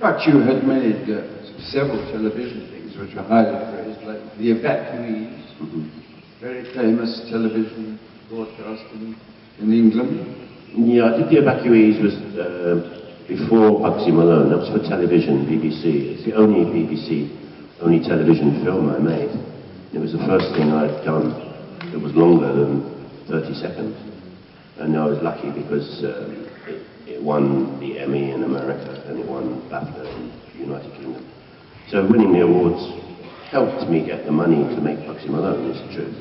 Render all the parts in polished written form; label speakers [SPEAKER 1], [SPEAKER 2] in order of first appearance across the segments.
[SPEAKER 1] But you had made several television things which were highly praised, like The Evacuees, very famous television broadcast in England.
[SPEAKER 2] Yeah, I did The Evacuees was before Bugsy Malone. That was for television, BBC. It's the only BBC, only television film I made. It was the first thing I'd done that was longer than 30 seconds. And I was lucky because it won the Emmy in America and it won BAFTA in the United Kingdom. So winning the awards helped me get the money to make Bugsy Malone, is the truth.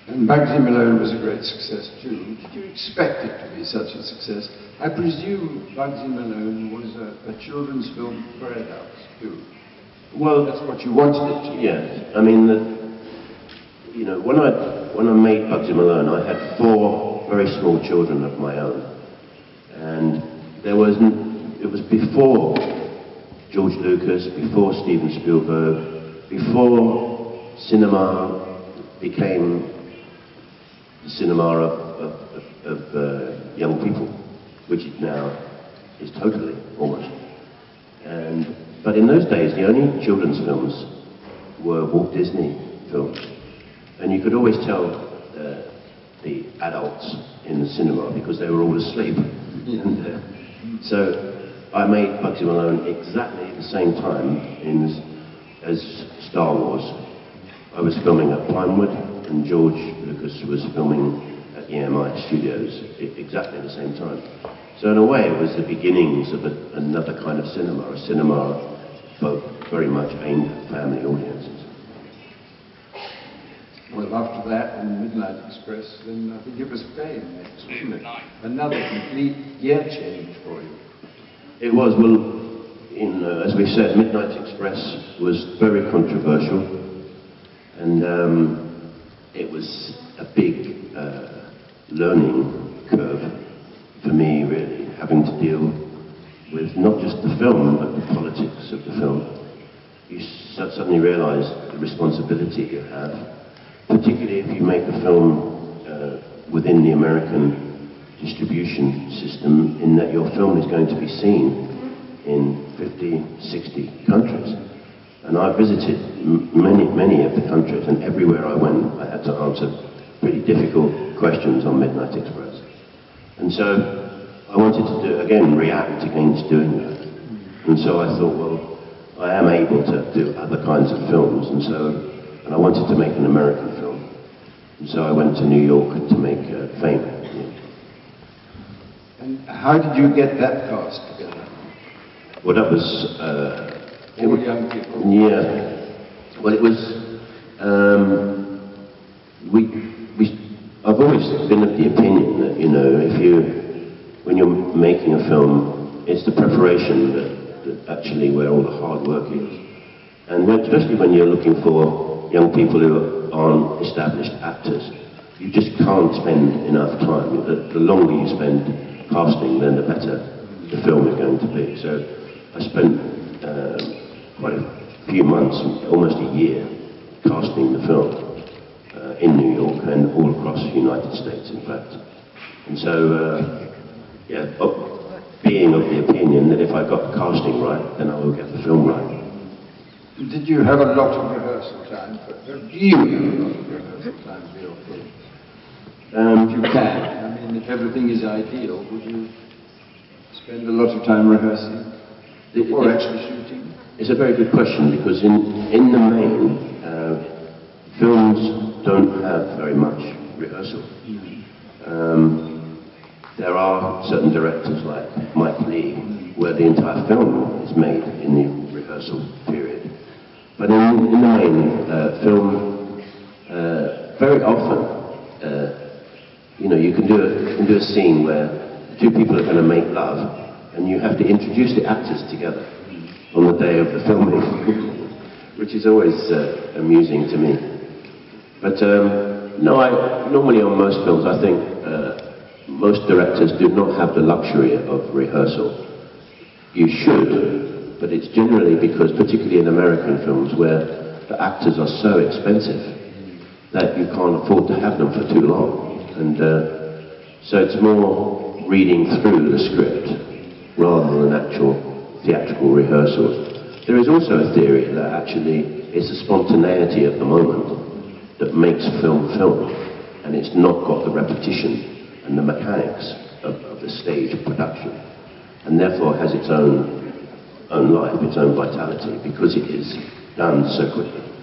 [SPEAKER 1] And Bugsy Malone was a great success too. Did you expect it to be such a success? I presume Bugsy Malone was a children's film for adults too.
[SPEAKER 2] Well,
[SPEAKER 1] that's what you wanted it to.
[SPEAKER 2] Yes. I mean, you know, when I made Bugsy Malone, I had 4 very small children of my own, and it was before George Lucas, before Steven Spielberg, before cinema became the cinema of young people, which it now is totally, almost. But in those days, the only children's films were Walt Disney films. And you could always tell the adults in the cinema because they were all asleep. And, so I made Bugsy Malone exactly the same time as Star Wars. I was filming at Pinewood, and George Lucas was filming at the EMI Studios at exactly the same time. So in a way, it was the beginnings of another kind of cinema, a cinema very much aimed at family audiences.
[SPEAKER 1] Well, after that, and Midnight Express, then I think it was Fame next, wasn't it? Another complete gear change for you.
[SPEAKER 2] It was. Well, as we said, Midnight Express was very controversial, and it was a big learning curve for me, really, having to deal with not just the film, but the politics of the film. You suddenly realize the responsibility you have, particularly if you make a film within the American distribution system, in that your film is going to be seen in 50, 60 countries. And I visited many of the countries, and everywhere I went, I had to answer pretty difficult questions on Midnight Express. And so I wanted to react against doing that. And so I thought, well, I am able to do other kinds of films, and I wanted to make an American film. And so I went to New York to make Fame.
[SPEAKER 1] And how did you get that cast together?
[SPEAKER 2] Well, that was...
[SPEAKER 1] all young people?
[SPEAKER 2] Yeah. Well, it was... I've always been of the opinion that, you know, when you're making a film, it's the preparation that actually where all the hard work is. And especially when you're looking for young people who aren't established actors, you just can't spend enough time. The longer you spend casting, then the better the film is going to be. So I spent quite a few months, almost a year, casting the film in New York and all across the United States, in fact. And so, being of the opinion that if I got the casting right, then I will get the film right.
[SPEAKER 1] Did you have a lot of rehearsal time? Do you have a lot of rehearsal time for your film? If you can. I mean, if everything is ideal, would you spend a lot of time rehearsing before actually shooting?
[SPEAKER 2] It's a very good question, because in the main, films don't have very much rehearsal. There are certain directors like Mike Lee, where the entire film is made in the rehearsal period. But in the main, film, very often, you can do a scene where 2 people are going to make love, and you have to introduce the actors together on the day of the filming, which is always amusing to me. But no, normally on most films, I think most directors do not have the luxury of rehearsal. You should, but it's generally because, particularly in American films, where the actors are so expensive that you can't afford to have them for too long. And so it's more reading through the script rather than actual theatrical rehearsals. There is also a theory that actually it's the spontaneity of the moment that makes film film, and it's not got the repetition and the mechanics of the stage production, and therefore has its own life, its own vitality, because it is done so quickly.